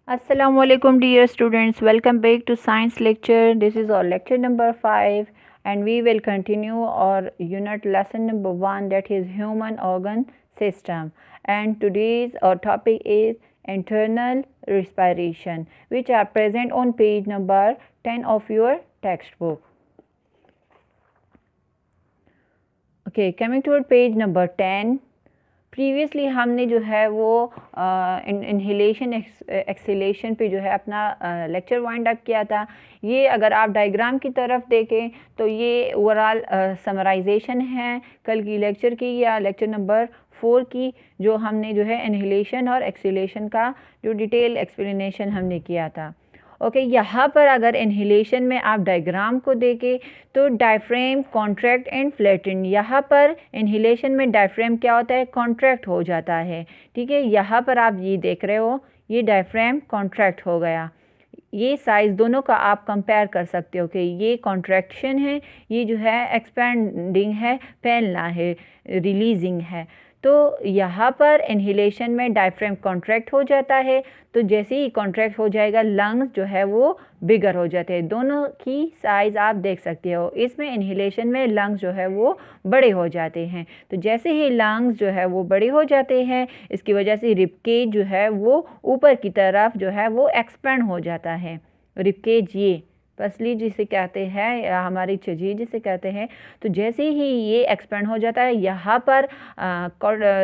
Assalamualaikum dear students, welcome back to science lecture. This is our lecture number 5 and we will continue our unit lesson number 1, that is human organ system, and today's our topic is internal respiration, which are present on page number 10 of your textbook. Okay, coming to page number 10. Previously हमने जो है वो inhalation exhalation पे जो है अपना lecture wind up किया था। ये अगर आप डायग्राम की तरफ देखें तो ये ओवरऑल समराइजेशन है कल की लेक्चर की या लेक्चर नंबर 4 की, जो हमने जो है इनहेलेशन और एक्सहेलेशन का जो डिटेल एक्सप्लेनेशन हमने किया था। ओके, यहाँ पर अगर इनहेलेशन में आप डायग्राम को देखें तो डायफ्रेम कॉन्ट्रैक्ट एंड फ्लैटन। यहाँ पर इनहेलेशन में डायफ्रेम क्या होता है, कॉन्ट्रैक्ट हो जाता है। ठीक है, यहाँ पर आप ये देख रहे हो, ये डायफ्रेम कॉन्ट्रैक्ट हो गया। ये साइज़ दोनों का आप कंपेयर कर सकते हो कि ये कॉन्ट्रैक्शन है, ये जो है एक्सपेंडिंग है, फैलना है, रिलीजिंग है। तो यहाँ पर इनहेलेशन में डायफ्रेम कॉन्ट्रैक्ट हो जाता है, तो जैसे ही कॉन्ट्रैक्ट हो जाएगा लंग्स जो है वो बिगर हो जाते हैं। दोनों की साइज़ आप देख सकते हो। इसमें इनहेलेशन में लंग्स जो है वो बड़े हो जाते हैं। तो जैसे ही लंग्स जो है वो बड़े हो जाते हैं, इसकी वजह से रिबकेज जो है वो ऊपर की तरफ जो है वो एक्सपेंड हो जाता है। रिबकेज ये पसली जिसे कहते हैं या हमारी छजी जिसे कहते हैं। तो जैसे ही ये एक्सपेंड हो जाता है, यहाँ पर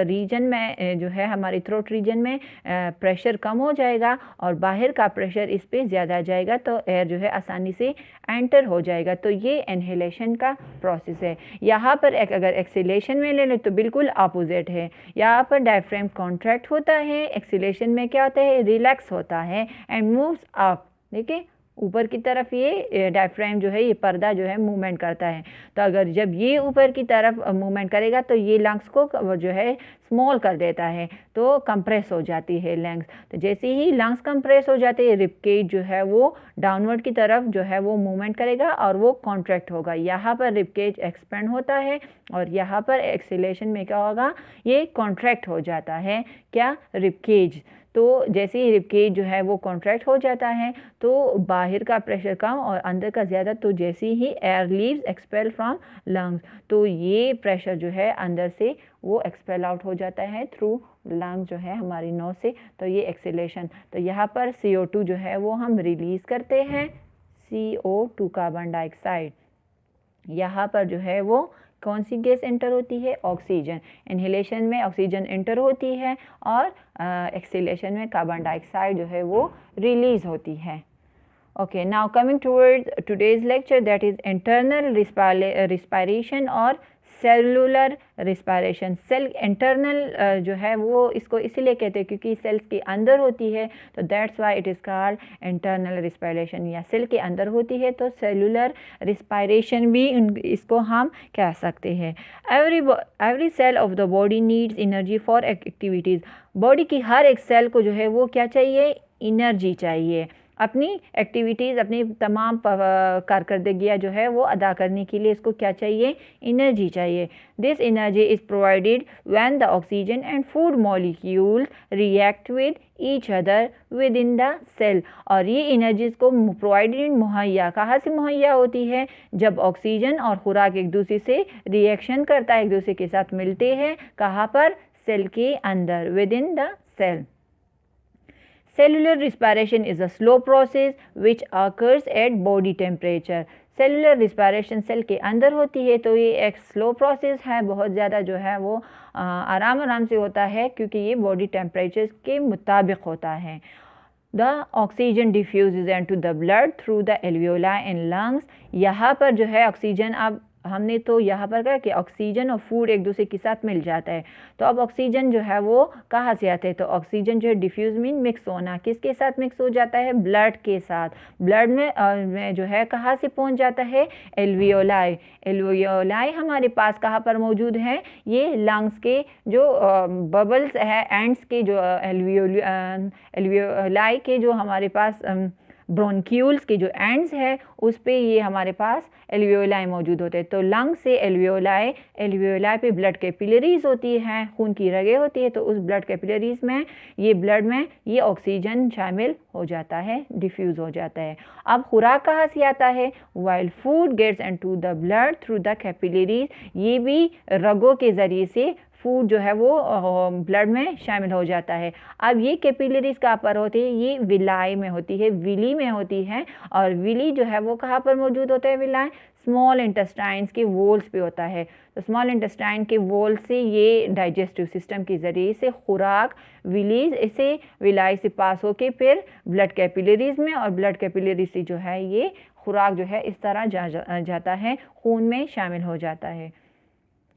रीजन में जो है हमारी थ्रोट रीजन में प्रेशर कम हो जाएगा और बाहर का प्रेशर इस पर ज़्यादा जाएगा, तो एयर जो है आसानी से एंटर हो जाएगा। तो ये इनहेलेशन का प्रोसेस है। यहाँ पर अगर एक्सहेलेशन में ले लें तो बिल्कुल अपोजिट है। यहाँ पर डायफ्रेम कॉन्ट्रैक्ट होता है, एक्सहेलेशन में क्या होता है, रिलैक्स होता है एंड मूव्स अप। देखिए ऊपर की तरफ ये डायफ्राम जो है, ये पर्दा जो है मूवमेंट करता है। तो अगर जब ये ऊपर की तरफ मूवमेंट करेगा तो ये लंग्स को जो है स्मॉल कर देता है, तो कंप्रेस हो जाती है लंग्स। तो जैसे ही लंग्स कंप्रेस हो जाते हैं, रिबकेज जो है वो डाउनवर्ड की तरफ जो है वो मूवमेंट करेगा और वो कॉन्ट्रैक्ट होगा। यहाँ पर रिबकेज एक्सपेंड होता है और यहाँ पर एक्सहेलेशन में क्या होगा, ये कॉन्ट्रैक्ट हो जाता है। क्या, रिबकेज। तो जैसे ही रिबकेज जो है वो कॉन्ट्रैक्ट हो जाता है तो बाहर का प्रेशर कम और अंदर का ज़्यादा। तो जैसे ही air leaves expel from lungs, तो ये प्रेशर जो है अंदर से वो एक्सपेल आउट हो जाता है थ्रू लंग्स जो है हमारी नोज से। तो ये एक्सहेलेशन। तो यहाँ पर CO2 जो है वो हम रिलीज़ करते हैं, CO2 कार्बन डाइऑक्साइड। यहाँ पर जो है वो कौन सी गैस एंटर होती है, ऑक्सीजन। इनहेलेशन में ऑक्सीजन एंटर होती है और एक्सहेलेशन में कार्बन डाइऑक्साइड जो है वो रिलीज होती है। Okay, now coming towards today's lecture, that is internal respiration और सेलुलर रिस्पायरेशन। सेल इंटरनल जो है वो इसको इसीलिए कहते हैं क्योंकि सेल्स के अंदर होती है, तो that's why it is called internal respiration. या सेल के अंदर होती है तो सेलुलर रिस्पायरेशन भी इसको हम कह सकते हैं। Every cell of the body needs energy for activities. Body की हर एक सेल को जो है वो क्या चाहिए, एनर्जी चाहिए अपनी एक्टिविटीज़, अपनी तमाम कारकर्दगियाँ जो है वो अदा करने के लिए इसको क्या चाहिए, एनर्जी चाहिए। This energy is provided when the oxygen and food molecule react with each other within the cell. और ये एनर्जीज़ को प्रोवाइडेड मुहैया कहाँ से मुहैया होती है, जब ऑक्सीजन और खुराक एक दूसरे से रिएक्शन करता है, एक दूसरे के साथ मिलते हैं, कहाँ पर, सेल के अंदर, within the cell. Cellular respiration is a slow process which occurs at body temperature. Cellular respiration cell के अंदर होती है, तो ये एक स्लो प्रोसेस है, बहुत ज़्यादा जो है वो आराम आराम से होता है क्योंकि ये बॉडी टेम्परेचर के मुताबिक होता है। The oxygen diffuses into the blood through the alveoli and lungs. यहाँ पर जो है ऑक्सीजन, अब हमने तो यहाँ पर कहा कि ऑक्सीजन और फूड एक दूसरे के साथ मिल जाता है, तो अब ऑक्सीजन जो है वो कहाँ से आते हैं, तो ऑक्सीजन जो है डिफ्यूज मीन मिक्स होना, किसके साथ मिक्स हो जाता है, ब्लड के साथ। ब्लड में जो है कहाँ से पहुँच जाता है, एल्वियोलाई। एल्वियोलाई हमारे पास कहाँ पर मौजूद है, ये लंग्स के जो बबल्स है, एंड्स के जो एल्वियोलाई के जो हमारे पास ब्रोंक्यूल्स के जो एंड्स है उस पे ये हमारे पास एल्वियोलाई मौजूद होते हैं। तो लंग से एल्वियोलाई पे ब्लड कैपिलरीज होती हैं, खून की रगें होती है। तो उस ब्लड कैपिलरीज में ब्लड में ये ऑक्सीजन शामिल हो जाता है, डिफ्यूज़ हो जाता है। अब खुराक कहाँ से आता है? While food gets into the blood through the capillaries, ये भी रगों के ज़रिए से फूड जो है वो ब्लड में शामिल हो जाता है। अब ये कैपिलरीज कहाँ पर होती है? ये विलाई में होती है, विली में होती है। और विली जो है वो कहाँ पर मौजूद होता है? विलाई स्मॉल इंटेस्टाइन्स के वॉल्स पे होता है। तो स्मॉल इंटेस्टाइन के वॉल से ये डाइजेस्टिव सिस्टम के ज़रिए से खुराक विलाई से पास होके फिर ब्लड कैपिलरीज में, और ब्लड कैपिलरी से जो है ये खुराक जो है इस तरह जाता है, खून में शामिल हो जाता है।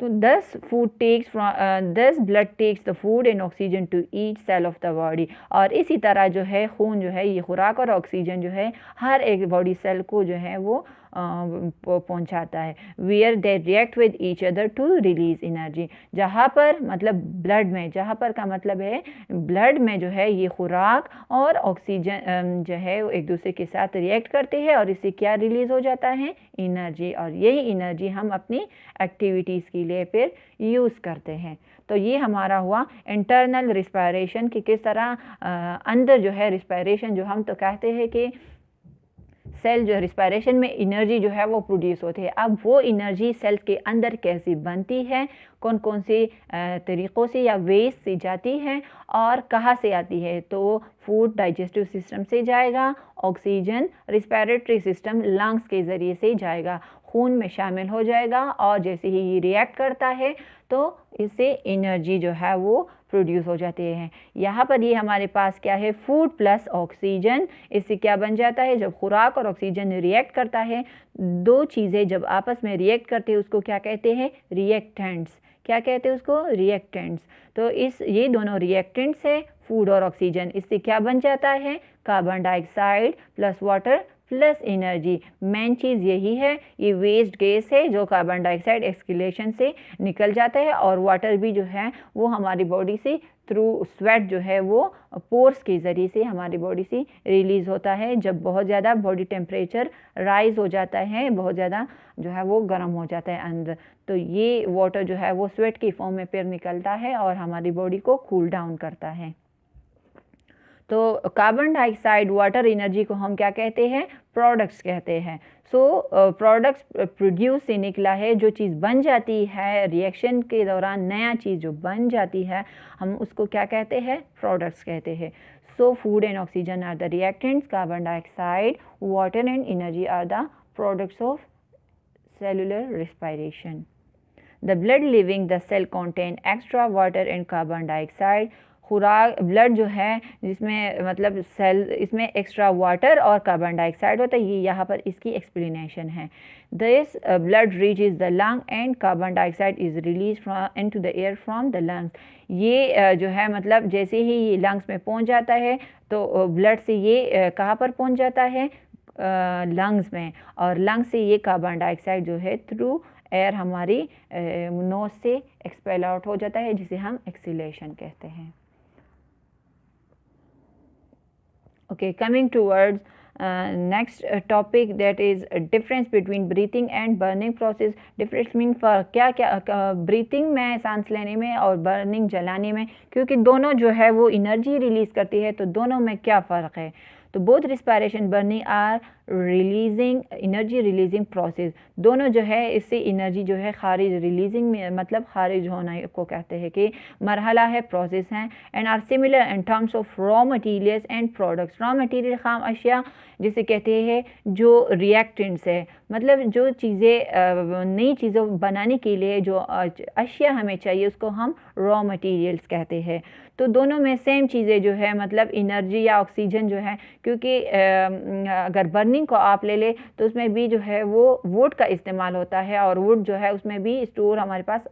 तो thus blood takes the food and oxygen to each cell of the body। और इसी तरह जो है खून जो है ये खुराक और ऑक्सीजन जो है हर एक बॉडी सेल को जो है वो पहुंचाता है। Where they react with each other to release energy, जहाँ पर मतलब ब्लड में, जहाँ पर का मतलब है ब्लड में जो है ये खुराक और ऑक्सीजन जो है वो एक दूसरे के साथ रिएक्ट करते हैं और इससे क्या रिलीज हो जाता है? एनर्जी। और यही एनर्जी हम अपनी एक्टिविटीज़ के लिए फिर यूज़ करते हैं। तो ये हमारा हुआ इंटरनल रिस्पायरेशन कि किस तरह अंदर जो है रिस्पायरेशन, जो हम तो कहते हैं कि सेल जो रिस्पायरेशन में एनर्जी जो है वो प्रोड्यूस होती है। अब वो एनर्जी सेल के अंदर कैसे बनती है, कौन कौन से तरीक़ों से या वेज से जाती है और कहाँ से आती है? तो फूड डाइजेस्टिव सिस्टम से जाएगा, ऑक्सीजन रिस्पायरेटरी सिस्टम लंग्स के ज़रिए से जाएगा, खून में शामिल हो जाएगा और जैसे ही ये रिएक्ट करता है तो इससे एनर्जी जो है वो प्रोड्यूस हो जाती है। यहाँ पर ये हमारे पास क्या है? Food plus oxygen. इससे क्या बन जाता है? जब खुराक और ऑक्सीजन रिएक्ट करता है, दो चीज़ें जब आपस में रिएक्ट करते हैं उसको क्या कहते हैं? रिएक्टेंट्स। क्या कहते हैं उसको? रिएक्टेंट्स। तो ये दोनों रिएक्टेंट्स है फूड और ऑक्सीजन। इससे क्या बन जाता है? Carbon dioxide plus water plus energy. Main चीज़ यही है, ये वेस्ट गैस है जो कार्बन डाइऑक्साइड एक्सक्रीशन से निकल जाता है और वाटर भी जो है वो हमारी बॉडी से थ्रू स्वेट जो है वो पोर्स के ज़रिए से हमारी बॉडी से रिलीज़ होता है। जब बहुत ज़्यादा बॉडी टेम्परेचर राइज़ हो जाता है, बहुत ज़्यादा जो है वो गर्म हो जाता है अंदर, तो ये वाटर जो है वो स्वेट की फॉर्म में फिर निकलता है और हमारी बॉडी को कूल डाउन करता है। तो कार्बन डाइऑक्साइड वाटर एनर्जी को हम क्या कहते हैं? प्रोडक्ट्स कहते हैं। सो प्रोडक्ट्स प्रोड्यूस से निकला है, जो चीज़ बन जाती है रिएक्शन के दौरान, नया चीज़ जो बन जाती है हम उसको क्या कहते हैं? प्रोडक्ट्स कहते हैं। So food and oxygen are the reactants, carbon dioxide water and energy are the products of cellular respiration। The blood leaving the cell contain extra water and carbon dioxide। खुराक ब्लड जो है जिसमें मतलब cell, इसमें extra water और carbon dioxide होता है, ये यहाँ पर इसकी एक्सप्लेनेशन है। This blood reaches the lung and carbon dioxide is release from into the air from the lungs. ये जो है मतलब जैसे ही ये लंग्स में पहुँच जाता है तो ब्लड से ये कहाँ पर पहुँच जाता है? लंग्स में, और लंग्स से ये कार्बन डाइऑक्साइड जो है थ्रू एयर हमारी नोज से एक्सपेल आउट हो जाता है, जिसे हम एक्सीलेशन कहते हैं। Okay, coming towards next topic, that is difference between breathing and burning process। Difference mean क्या क्या ब्रीथिंग में सांस लेने में और बर्निंग जलाने में, क्योंकि दोनों जो है वो एनर्जी रिलीज़ करती है, तो दोनों में क्या फ़र्क है? तो both respiration burning are releasing energy releasing process. दोनों जो है इससे एनर्जी जो है खारिज, रिलीजिंग में मतलब खारिज होना को कहते हैं कि मरहला है, प्रोसेस हैं। And are similar in terms of raw materials and products. Raw material खाम अशिया जिसे कहते हैं जो रिएक्टेंट्स है, मतलब जो चीज़ें नई चीज़ों बनाने के लिए जो अशिया हमें चाहिए उसको हम रॉ मटीरियल्स कहते हैं। तो दोनों में सेम चीज़ें जो है मतलब एनर्जी या ऑक्सीजन जो है, क्योंकि अगर बर्निंग को आप ले ले तो उसमें भी जो है वो वुड का इस्तेमाल होता है, और वुड जो है उसमें भी स्टोर हमारे पास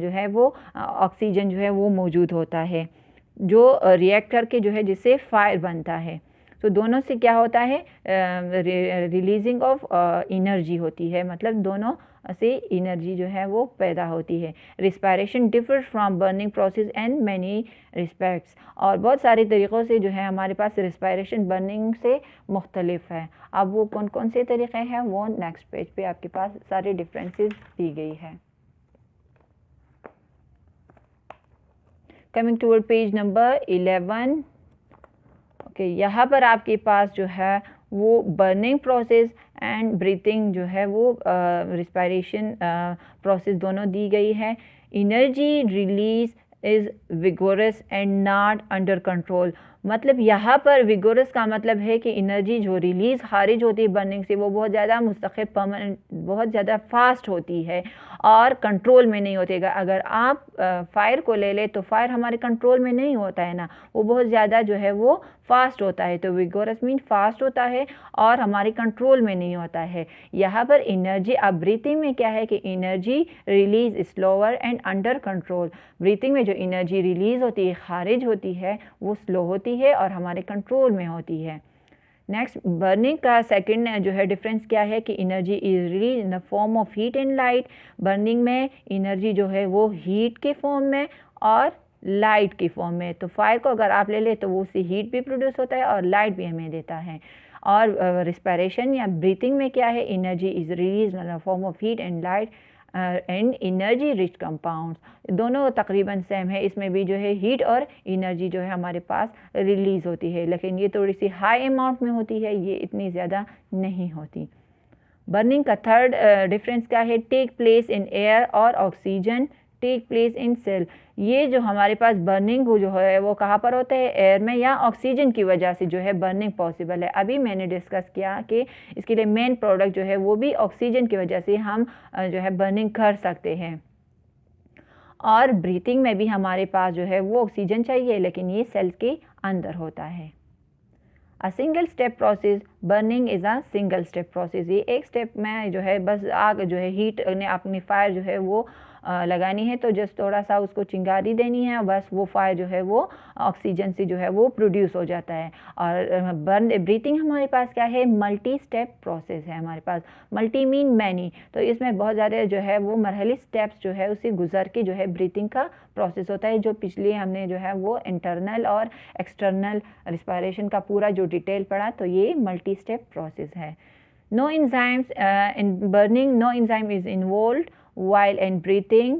जो है वो ऑक्सीजन जो है वो मौजूद होता है, जो रिएक्ट करके जो है जिससे फायर बनता है। तो दोनों से क्या होता है, रिलीजिंग ऑफ एनर्जी होती है, मतलब दोनों से एनर्जी जो है वो पैदा होती है। Respiration differ from burning process and many respects, और बहुत सारे तरीक़ों से जो है हमारे पास रिस्पायरेशन बर्निंग से मुख्तलिफ है। अब वो कौन कौन से तरीक़े हैं वो नेक्स्ट पेज पे आपके पास सारे डिफरेंसेस दी गई है। Coming toward page number 11, okay, यहाँ पर आपके पास जो है वो बर्निंग प्रोसेस एंड ब्रीथिंग जो है वो रिस्पायरेशन प्रोसेस दोनों दी गई है। Energy release is vigorous and not under control, मतलब यहाँ पर विगोरस का मतलब है कि एनर्जी जो रिलीज़ खारिज होती है बर्निंग से वो बहुत ज़्यादा मुस्तक़िल परमानेंट बहुत ज़्यादा फास्ट होती है और कंट्रोल में नहीं होती है। अगर आप फायर को ले लें तो फायर हमारे कंट्रोल में नहीं होता है ना, वो बहुत ज़्यादा जो है वो फास्ट होता है। तो विगोरस मीन फास्ट होता है और हमारे कंट्रोल में नहीं होता है। यहाँ पर एनर्जी, अब ब्रीथिंग में क्या है कि energy release slower and under control. Breathing में जो एनर्जी रिलीज होती है खारिज होती है वो स्लो होती है और हमारे कंट्रोल में होती है। नेक्स्ट, बर्निंग का सेकंड जो है डिफरेंस क्या है कि energy is release in the form of heat and light. Burning में एनर्जी जो है वो हीट के फॉर्म में और लाइट की फॉर्म में। तो फायर को अगर आप ले लें तो वो उससे हीट भी प्रोड्यूस होता है और लाइट भी हमें देता है। और रिस्पायरेशन या ब्रीथिंग में क्या है, energy is release in the form of heat and light and energy rich compounds. दोनों तकरीबन सेम है, इसमें भी जो है हीट और एनर्जी जो है हमारे पास रिलीज़ होती है, लेकिन ये थोड़ी सी हाई अमाउंट में होती है, ये इतनी ज़्यादा नहीं होती। बर्निंग का थर्ड डिफरेंस क्या है, टेक प्लेस इन एयर और oxygen take place in cell. ये जो हमारे पास बर्निंग जो है वो कहाँ पर होता है, एयर में या ऑक्सीजन की वजह से जो है बर्निंग पॉसिबल है। अभी मैंने डिस्कस किया कि इसके लिए मेन प्रोडक्ट जो है वो भी ऑक्सीजन की वजह से हम जो है बर्निंग कर सकते हैं। और ब्रीथिंग में भी हमारे पास जो है वो ऑक्सीजन चाहिए, लेकिन ये सेल्स के अंदर होता है। A single step process, burning is a single step process. ये एक स्टेप में जो है बस आग जो है हीट ने अपनी फायर जो है वो लगानी है, तो जस्ट थोड़ा सा उसको चिंगारी देनी है, बस वो फायर जो है वो ऑक्सीजन से जो है वो प्रोड्यूस हो जाता है। और ब्रीथिंग हमारे पास क्या है, मल्टी स्टेप प्रोसेस है हमारे पास। मल्टी मीन मैनी, तो इसमें बहुत ज़्यादा जो है वो मरहली स्टेप्स जो है उसे गुजर के जो है ब्रीथिंग का प्रोसेस होता है। जो पिछले हमने जो है वो इंटरनल और एक्सटर्नल रिस्पायरेशन का पूरा जो डिटेल पढ़ा, तो ये मल्टी स्टेप प्रोसेस है। No enzymes in burning, no enzyme is involved while in breathing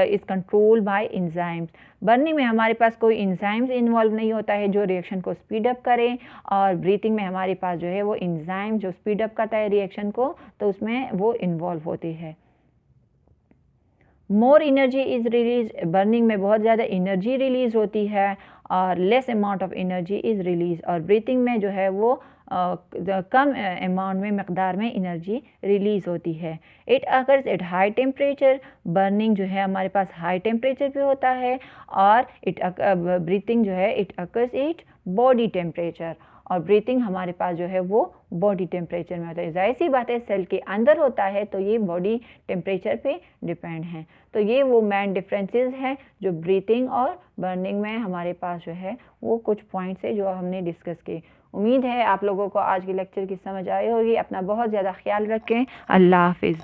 is controlled by enzymes। Burning में हमारे पास कोई एंजाइम्स इन्वॉल्व नहीं होता है जो रिएक्शन को स्पीड अप करें, और ब्रीथिंग में हमारे पास जो है वो एंजाइम जो स्पीड अप करता है रिएक्शन को, तो उसमें वो इन्वॉल्व होते हैं। More energy is release, burning में बहुत ज़्यादा एनर्जी रिलीज होती है और less amount of energy is release. और ब्रीथिंग में जो है वो कम अमाउंट में मकदार में एनर्जी रिलीज़ होती है। It occurs at high temperature, burning जो है हमारे पास हाई टेम्परेचर पे होता है, और ब्रीथिंग जो है it occurs at body temperature, और ब्रीथिंग हमारे पास जो है वो बॉडी टेम्परेचर में होता है। जाहिर सी बात है सेल के अंदर होता है तो ये बॉडी टेम्परेचर पे डिपेंड है। तो ये वो मेन डिफरेंसेस हैं जो ब्रीथिंग और बर्निंग में हमारे पास जो है वो कुछ पॉइंट्स है जो हमने डिस्कस किए। उम्मीद है आप लोगों को आज के लेक्चर की समझ आई होगी। अपना बहुत ज़्यादा ख्याल रखें। अल्लाह हाफिज़।